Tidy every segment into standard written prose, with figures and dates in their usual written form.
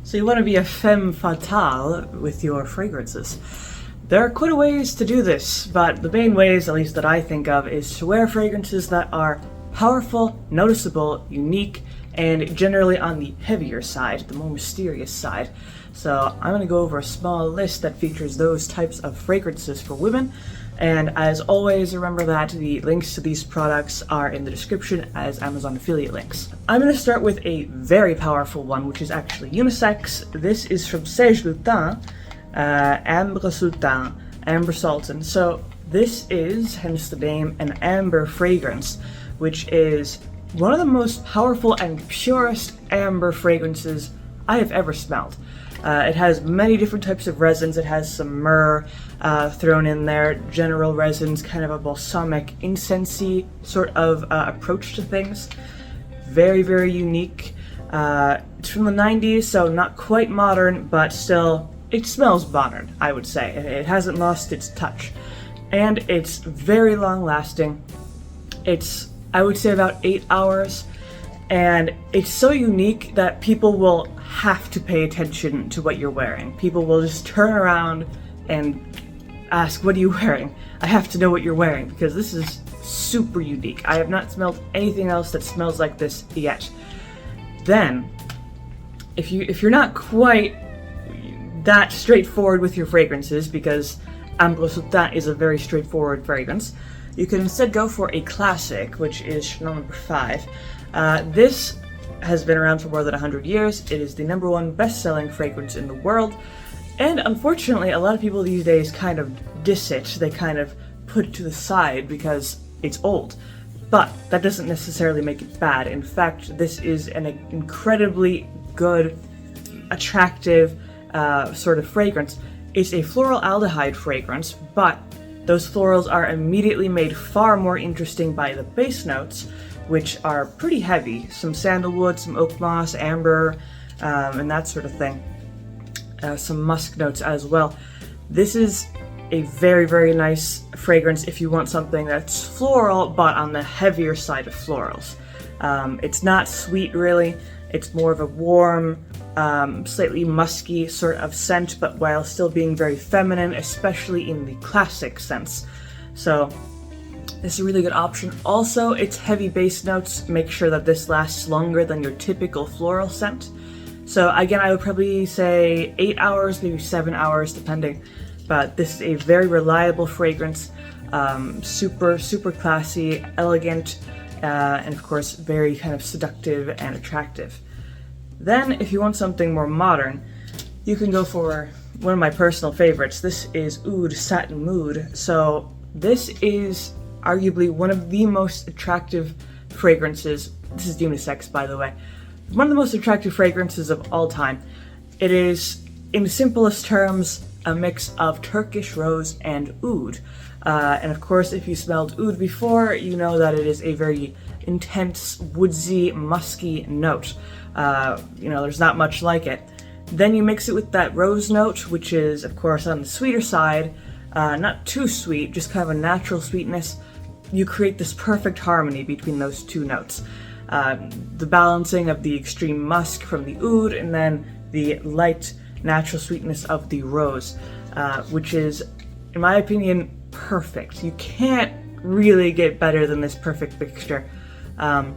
So you want to be a femme fatale with your fragrances. There are quite a ways to do this, but the main ways, at least that I think of, is to wear fragrances that are powerful, noticeable, unique, and generally on the heavier side, the more mysterious side. So I'm going to go over a small list that features those types of fragrances for women. And as always, remember that the links to these products are in the description as Amazon affiliate links. I'm going to start with a very powerful one, which is actually unisex. This is from Serge Lutens, Ambre Sultan, Amber Sultan. So this is, hence the name, an amber fragrance, which is one of the most powerful and purest amber fragrances I have ever smelled. It has many different types of resins. It has some myrrh thrown in there, general resins, kind of a balsamic, incensey sort of approach to things. Very, very unique. It's from the 90s, so not quite modern, but still, it smells modern, I would say. It hasn't lost its touch. And it's very long lasting. It's, I would say, about 8 hours. And it's so unique that people will have to pay attention to what you're wearing. People will just turn around and ask, what are you wearing? I have to know what you're wearing because this is super unique. I have not smelled anything else that smells like this yet. Then, if you're not quite that straightforward with your fragrances, because Ambre Sultan is a very straightforward fragrance, you can instead go for a classic, which is Chanel No. 5. This has been around for more than 100 years. It is the #1 best-selling fragrance in the world. And unfortunately, a lot of people these days kind of diss it. They kind of put it to the side because it's old. But that doesn't necessarily make it bad. In fact, this is an incredibly good, attractive sort of fragrance. It's a floral aldehyde fragrance, but those florals are immediately made far more interesting by the base notes, which are pretty heavy. Some sandalwood, some oak moss, amber, and that sort of thing. Some musk notes as well. This is a very, very nice fragrance if you want something that's floral, but on the heavier side of florals. It's not sweet, really. It's more of a warm, slightly musky sort of scent, but while still being very feminine, especially in the classic sense. So this is a really good option. Also, its heavy base notes make sure that this lasts longer than your typical floral scent. So again, I would probably say 8 hours, maybe 7 hours, depending. But this is a very reliable fragrance, super, super classy, elegant, and of course, very kind of seductive and attractive. Then, if you want something more modern, you can go for one of my personal favorites. This is Oud Satin Mood. So this is arguably one of the most attractive fragrances. This is unisex, by the way. One of the most attractive fragrances of all time. It is, in the simplest terms, a mix of Turkish rose and oud. And of course, if you smelled oud before, you know that it is a very intense, woodsy, musky note. There's not much like it. Then you mix it with that rose note, which is, of course, on the sweeter side. Not too sweet, just kind of a natural sweetness. You create this perfect harmony between those two notes. The balancing of the extreme musk from the oud and then the light, natural sweetness of the rose, which is, in my opinion, perfect. You can't really get better than this perfect mixture. And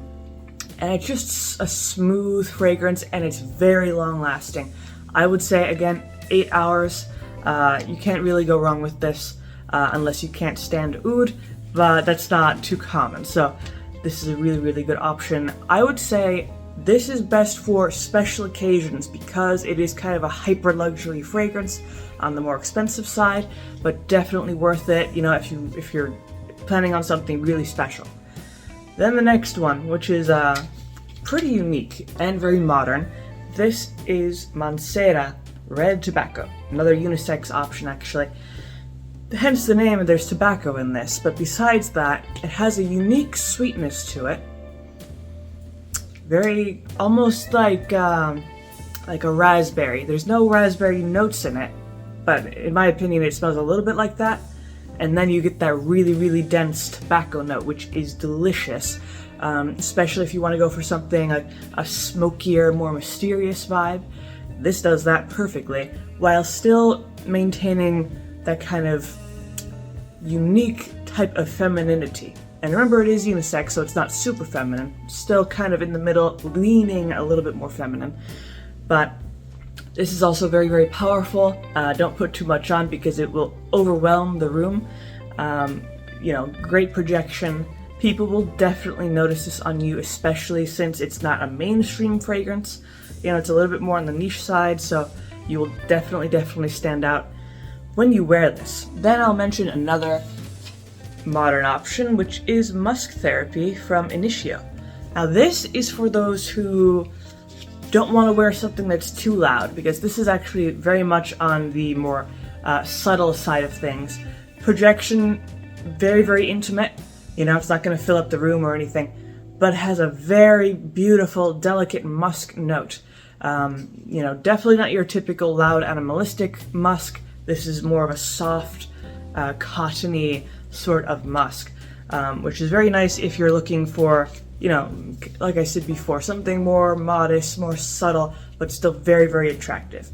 it's just a smooth fragrance, and it's very long lasting. I would say, again, 8 hours. You can't really go wrong with this unless you can't stand oud, but that's not too common. So this is a really, really good option. I would say this is best for special occasions because it is kind of a hyper luxury fragrance on the more expensive side, but definitely worth it, if you're planning on something really special. Then the next one, which is pretty unique and very modern. This is Manera Red Tobacco, another unisex option actually. Hence the name, there's tobacco in this, but besides that, it has a unique sweetness to it. Very, almost like a raspberry. There's no raspberry notes in it, but in my opinion it smells a little bit like that. And then you get that really, really dense tobacco note, which is delicious. especially if you want to go for something like a smokier, more mysterious vibe. This does that perfectly, while still maintaining that kind of unique type of femininity. And remember, it is unisex, so it's not super feminine. Still kind of in the middle, leaning a little bit more feminine. But this is also very, very powerful. Don't put too much on because it will overwhelm the room. Great projection. People will definitely notice this on you, especially since it's not a mainstream fragrance. It's a little bit more on the niche side, so you will definitely stand out when you wear this. Then I'll mention another modern option, which is Musk Therapy from Initio. Now this is for those who don't want to wear something that's too loud, because this is actually very much on the more subtle side of things. Projection, very, very intimate. It's not going to fill up the room or anything, but has a very beautiful, delicate musk note. Definitely not your typical loud animalistic musk. This is more of a soft, cottony sort of musk, which is very nice if you're looking for, like I said before, something more modest, more subtle, but still very, very attractive.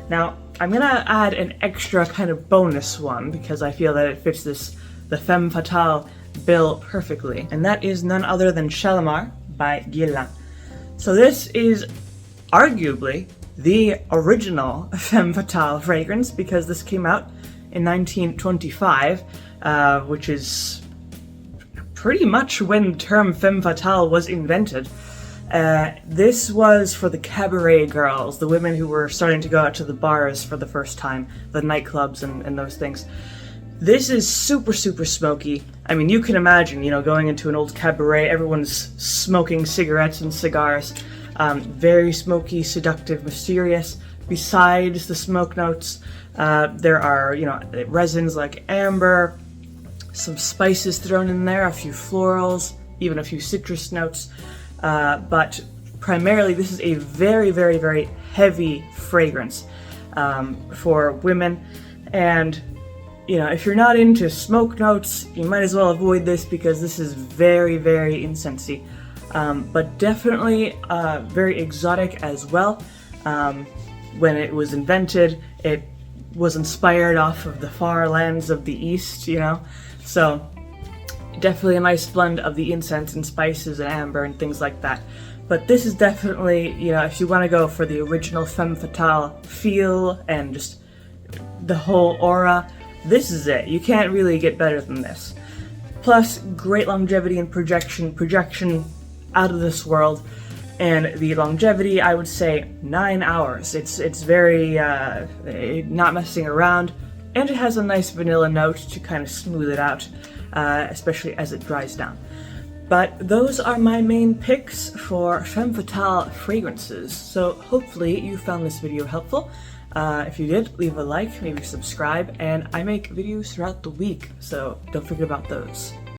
Now, I'm gonna add an extra kind of bonus one because I feel that it fits the Femme Fatale bill perfectly, and that is none other than Shalimar by Guerlain. So this is arguably the original Femme Fatale fragrance, because this came out in 1925, which is pretty much when the term Femme Fatale was invented. This was for the cabaret girls, the women who were starting to go out to the bars for the first time, the nightclubs and those things. This is super, super smoky. I mean, you can imagine, going into an old cabaret, everyone's smoking cigarettes and cigars. Very smoky, seductive, mysterious. Besides the smoke notes, there are, resins like amber, some spices thrown in there, a few florals, even a few citrus notes. But primarily, this is a very, very, very heavy fragrance for women. And if you're not into smoke notes, you might as well avoid this because this is very, very incensey. But definitely very exotic as well. When it was invented, it was inspired off of the far lands of the East, So definitely a nice blend of the incense and spices and amber and things like that. But this is definitely, if you want to go for the original Femme Fatale feel and just the whole aura, this is it. You can't really get better than this. Plus, great longevity and projection out of this world. And the longevity, I would say 9 hours. It's very, not messing around. And it has a nice vanilla note to kind of smooth it out, especially as it dries down. But those are my main picks for Femme Fatale fragrances. So hopefully you found this video helpful. If you did, leave a like, maybe subscribe, and I make videos throughout the week, so don't forget about those.